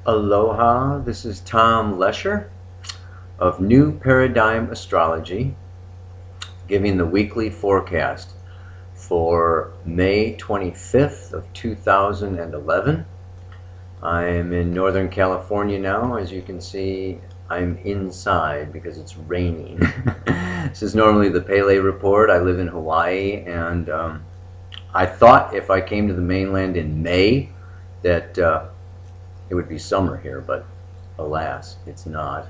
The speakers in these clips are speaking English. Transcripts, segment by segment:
Aloha, this is Tom Lesher of New Paradigm Astrology, giving the weekly forecast for May 25th of 2011. I'm in Northern California now. As you can see, I'm inside because it's raining. This is normally the Pele report. I live in Hawaii, and I thought if I came to the mainland in May that it would be summer here, but alas, it's not.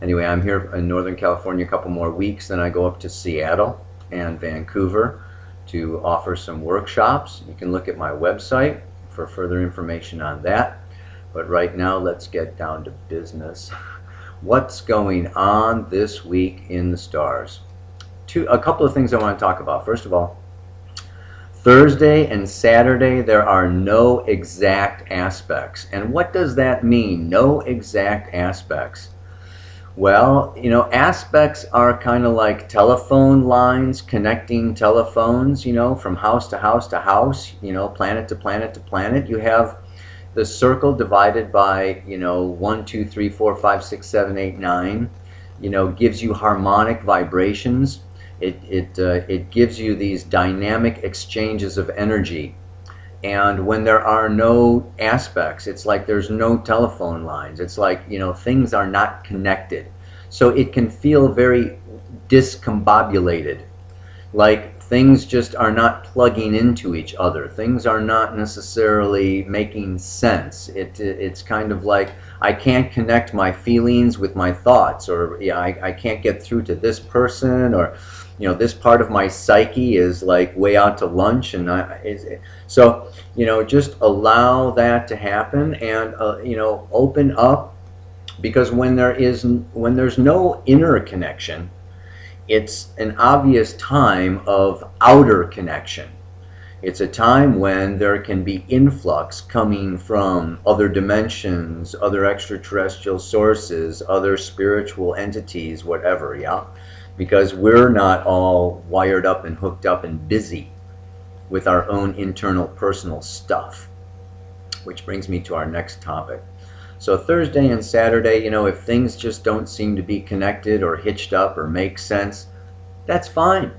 Anyway, I'm here in Northern California a couple more weeks, then I go up to Seattle and Vancouver to offer some workshops. You can look at my website for further information on that. But right now, let's get down to business. What's going on this week in the stars? A couple of things I want to talk about. First of all, Thursday and Saturday, there are no exact aspects. And what does that mean, no exact aspects? Well, you know, aspects are kind of like telephone lines connecting telephones, you know, from house to house to house, you know, planet to planet to planet. You have the circle divided by, you know, 1, 2, 3, 4, 5, 6, 7, 8, 9, you know, gives you harmonic vibrations. It gives you these dynamic exchanges of energy. And when there are no aspects, it's like there's no telephone lines. It's like, you know, things are not connected. So it can feel very discombobulated, like things just are not plugging into each other. Things are not necessarily making sense. It's kind of like I can't connect my feelings with my thoughts, or yeah, I can't get through to this person, or you know, this part of my psyche is like way out to lunch, and so you know, just allow that to happen, and you know, open up, because when there's no inner connection, it's an obvious time of outer connection. It's a time when there can be influx coming from other dimensions, other extraterrestrial sources, other spiritual entities, whatever, yeah? Because we're not all wired up and hooked up and busy with our own internal personal stuff. Which brings me to our next topic. So Thursday and Saturday, you know, if things just don't seem to be connected or hitched up or make sense, that's fine.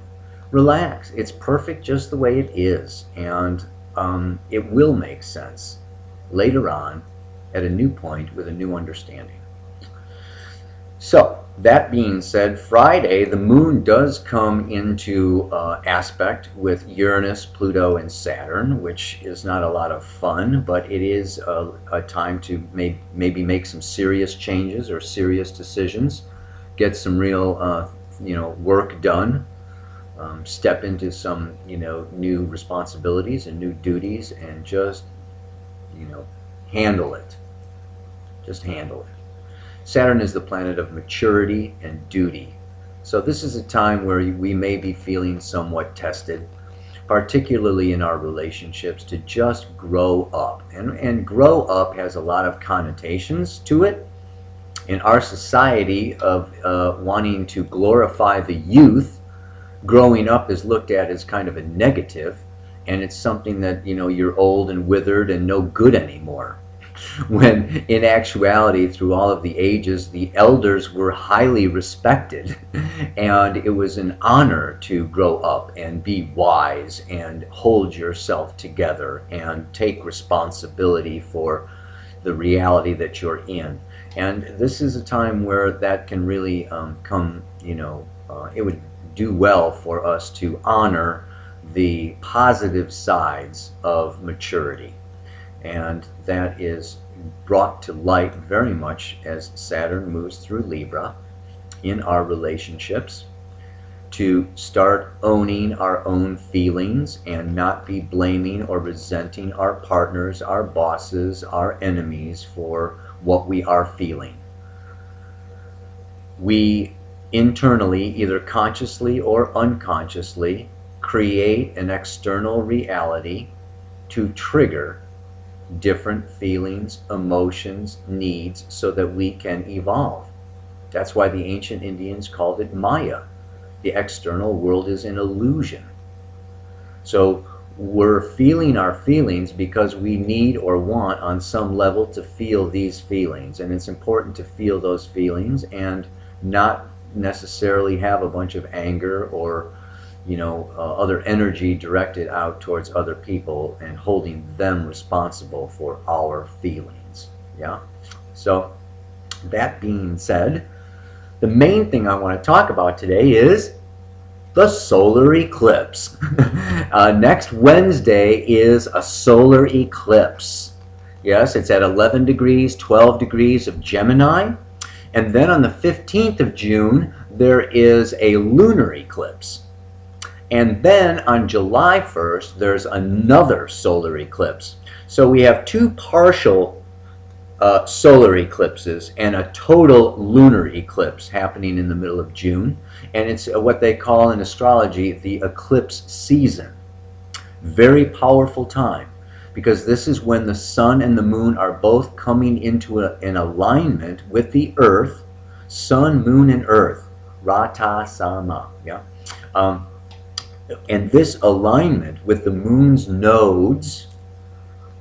Relax. It's perfect just the way it is. And it will make sense later on at a new point with a new understanding. So, that being said, Friday, the moon does come into aspect with Uranus, Pluto, and Saturn, which is not a lot of fun, but it is a time to maybe make some serious changes or serious decisions, get some real you know, work done, step into some, you know, new responsibilities and new duties, and just, you know, handle it. Just handle it. Saturn is the planet of maturity and duty. So this is a time where we may be feeling somewhat tested, particularly in our relationships, to just grow up. And grow up has a lot of connotations to it. In our society of wanting to glorify the youth, growing up is looked at as kind of a negative, and it's something that, you know, you're old and withered and no good anymore. When in actuality, through all of the ages, the elders were highly respected, and it was an honor to grow up and be wise and hold yourself together and take responsibility for the reality that you're in. And this is a time where that can really come, you know, it would do well for us to honor the positive sides of maturity. And that is brought to light very much as Saturn moves through Libra in our relationships, to start owning our own feelings and not be blaming or resenting our partners, our bosses, our enemies for what we are feeling. We internally, either consciously or unconsciously, create an external reality to trigger different feelings, emotions, needs, so that we can evolve. That's why the ancient Indians called it Maya. The external world is an illusion. So we're feeling our feelings because we need or want on some level to feel these feelings, and it's important to feel those feelings and not necessarily have a bunch of anger or other energy directed out towards other people and holding them responsible for our feelings. Yeah. So that being said, the main thing I want to talk about today is the solar eclipse. Next Wednesday is a solar eclipse. Yes, it's at 11 degrees, 12 degrees of Gemini. And then on the 15th of June, there is a lunar eclipse. And then on July 1st, there's another solar eclipse. So we have two partial solar eclipses and a total lunar eclipse happening in the middle of June. And it's what they call in astrology the eclipse season. Very powerful time, because this is when the sun and the moon are both coming into an alignment with the earth. Sun, moon, and earth. Rata Sama. Yeah. And this alignment with the moon's nodes,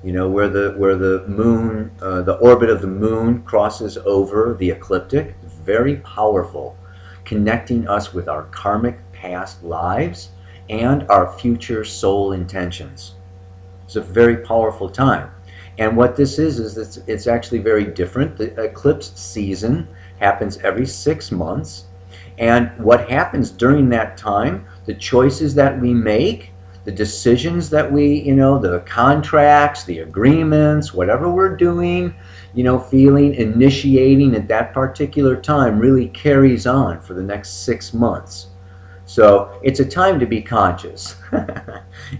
where the moon, the orbit of the moon crosses over the ecliptic, very powerful, connecting us with our karmic past lives and our future soul intentions. It's a very powerful time. And what this is it's actually very different. The eclipse season happens every 6 months. And what happens during that time, the choices that we make, the decisions that we, the contracts, the agreements, whatever we're doing, feeling, initiating at that particular time really carries on for the next 6 months. So it's a time to be conscious,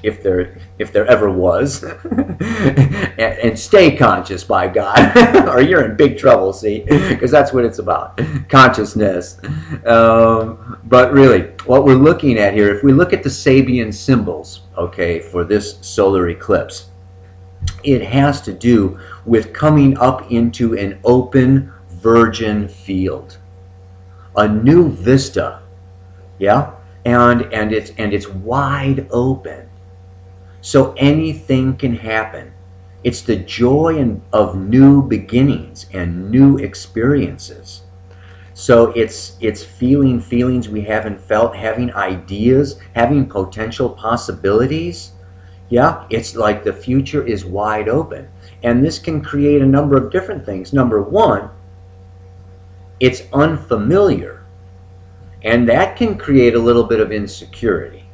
if there ever was, and stay conscious, by God, or you're in big trouble. See, because that's what it's about, consciousness. But really, what we're looking at here, if we look at the Sabian symbols, okay, for this solar eclipse, it has to do with coming up into an open virgin field, a new vista. Yeah, and it's wide open, so anything can happen. It's the joy of new beginnings and new experiences. So it's feeling feelings we haven't felt, having ideas, having potential possibilities. Yeah, it's like the future is wide open, and this can create a number of different things. Number one, it's unfamiliar. And that can create a little bit of insecurity.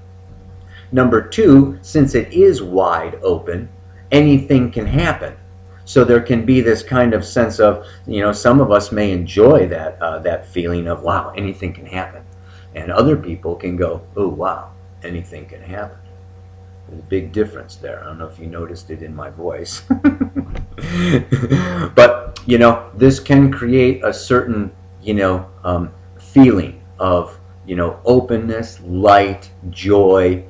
Number two, since it is wide open, anything can happen. So there can be this kind of sense of, some of us may enjoy that feeling of, wow, anything can happen. And other people can go, oh, wow, anything can happen. There's a big difference there. I don't know if you noticed it in my voice. But, this can create a certain, feeling of openness, light, joy.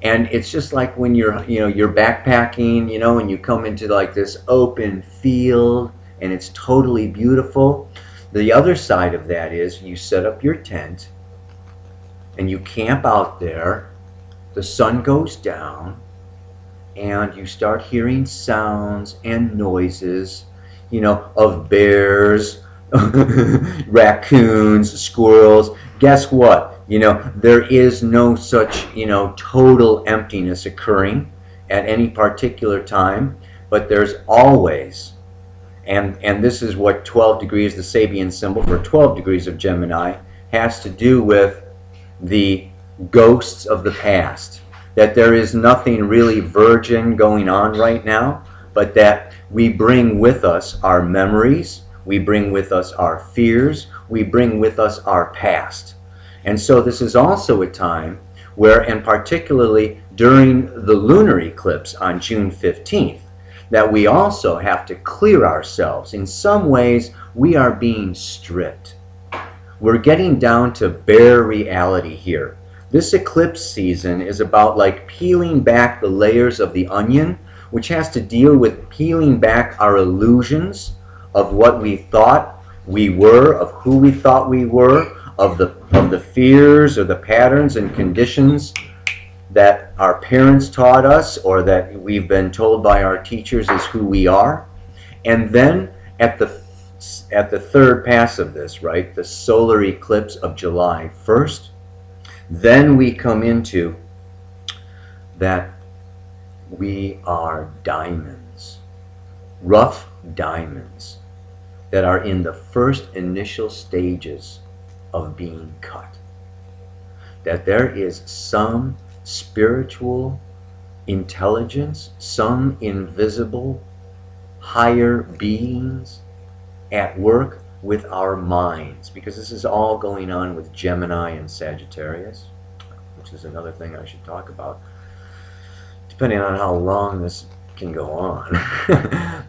And it's just like when you're backpacking, and you come into like this open field and it's totally beautiful. The other side of that is you set up your tent and you camp out there, the sun goes down, and you start hearing sounds and noises, of bears, raccoons, squirrels. Guess what? There is no such, total emptiness occurring at any particular time, but there's always, and this is what 12 degrees, the Sabian symbol for 12 degrees of Gemini, has to do with the ghosts of the past. That there is nothing really virgin going on right now, but that we bring with us our memories, we bring with us our fears, we bring with us our past. And so this is also a time where, and particularly during the lunar eclipse on June 15th, that we also have to clear ourselves. In some ways, we are being stripped. We're getting down to bare reality here. This eclipse season is about like peeling back the layers of the onion, which has to deal with peeling back our illusions of what we thought we were, of who we thought we were, of the fears or the patterns and conditions that our parents taught us or that we've been told by our teachers is who we are. And then at the third pass of this, right, the solar eclipse of July 1st, then we come into that we are diamonds, rough diamonds that are in the first initial stages of being cut. That there is some spiritual intelligence, some invisible higher beings at work with our minds, because this is all going on with Gemini and Sagittarius, which is another thing I should talk about, depending on how long this can go on.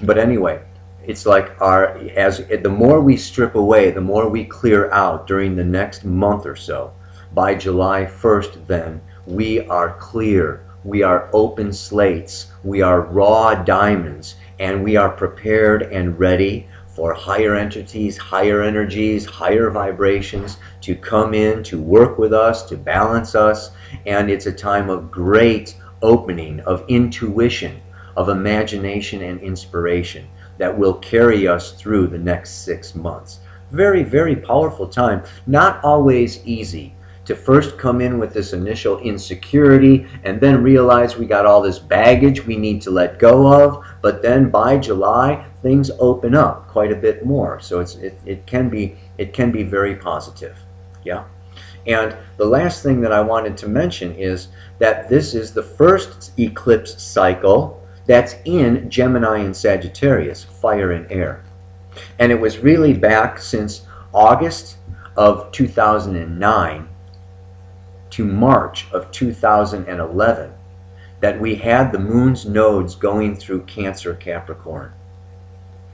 But anyway, it's like the more we strip away, the more we clear out during the next month or so. By July 1st, then, we are clear, we are open slates, we are raw diamonds, and we are prepared and ready for higher entities, higher energies, higher vibrations to come in, to work with us, to balance us. And it's a time of great opening, of intuition, of imagination and inspiration that will carry us through the next 6 months. Very, very powerful time. Not always easy to first come in with this initial insecurity and then realize we got all this baggage we need to let go of, but then by July things open up quite a bit more. So it can be very positive. Yeah. And the last thing that I wanted to mention is that this is the first eclipse cycle that's in Gemini and Sagittarius, fire and air. And it was really back since August of 2009 to March of 2011 that we had the moon's nodes going through Cancer Capricorn.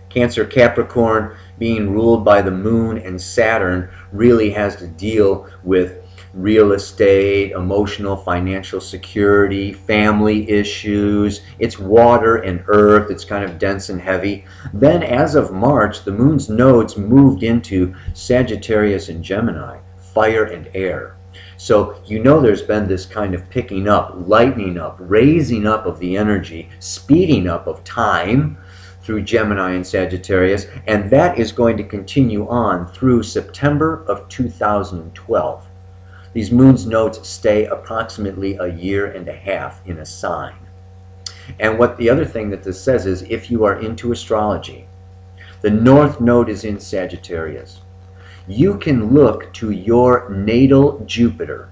Cancer Capricorn, being ruled by the moon and Saturn, really has to deal with real estate, emotional, financial security, family issues. It's water and earth. It's kind of dense and heavy. Then as of March, the moon's nodes moved into Sagittarius and Gemini, fire and air. So you know there's been this kind of picking up, lightening up, raising up of the energy, speeding up of time through Gemini and Sagittarius, and that is going to continue on through September of 2012. These moon's nodes stay approximately a year and a half in a sign. And what the other thing that this says is, if you are into astrology, the North Node is in Sagittarius. You can look to your natal Jupiter.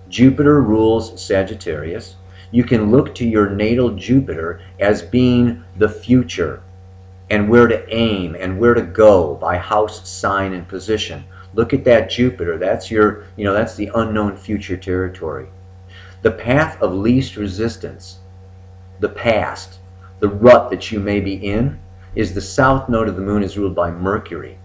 Jupiter rules Sagittarius. You can look to your natal Jupiter as being the future and where to aim and where to go by house, sign, and position. Look at that Jupiter. That's your, that's the unknown future territory. The path of least resistance, the past, the rut that you may be in, is the south node of the moon is ruled by Mercury.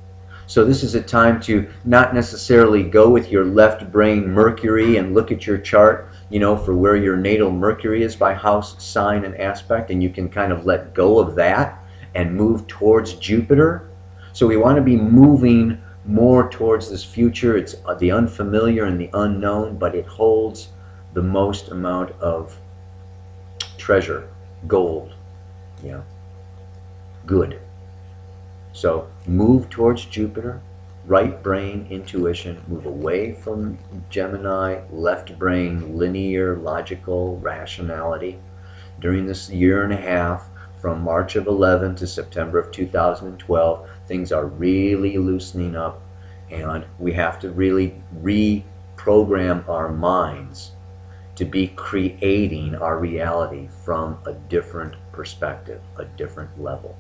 So this is a time to not necessarily go with your left brain Mercury and look at your chart, for where your natal Mercury is by house, sign, and aspect, and you can kind of let go of that and move towards Jupiter. So we want to be moving more towards this future. It's the unfamiliar and the unknown, but it holds the most amount of treasure, gold, good. So move towards Jupiter, right brain, intuition, move away from Gemini, left brain, linear, logical, rationality. During this year and a half, from March of 11 to September of 2012, things are really loosening up, and we have to really reprogram our minds to be creating our reality from a different perspective, a different level.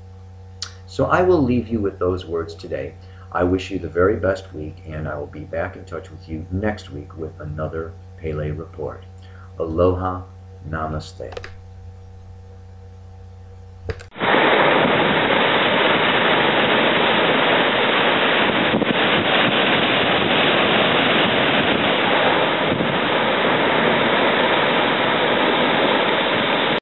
So I will leave you with those words today. I wish you the very best week, and I will be back in touch with you next week with another Pele Report. Aloha, namaste.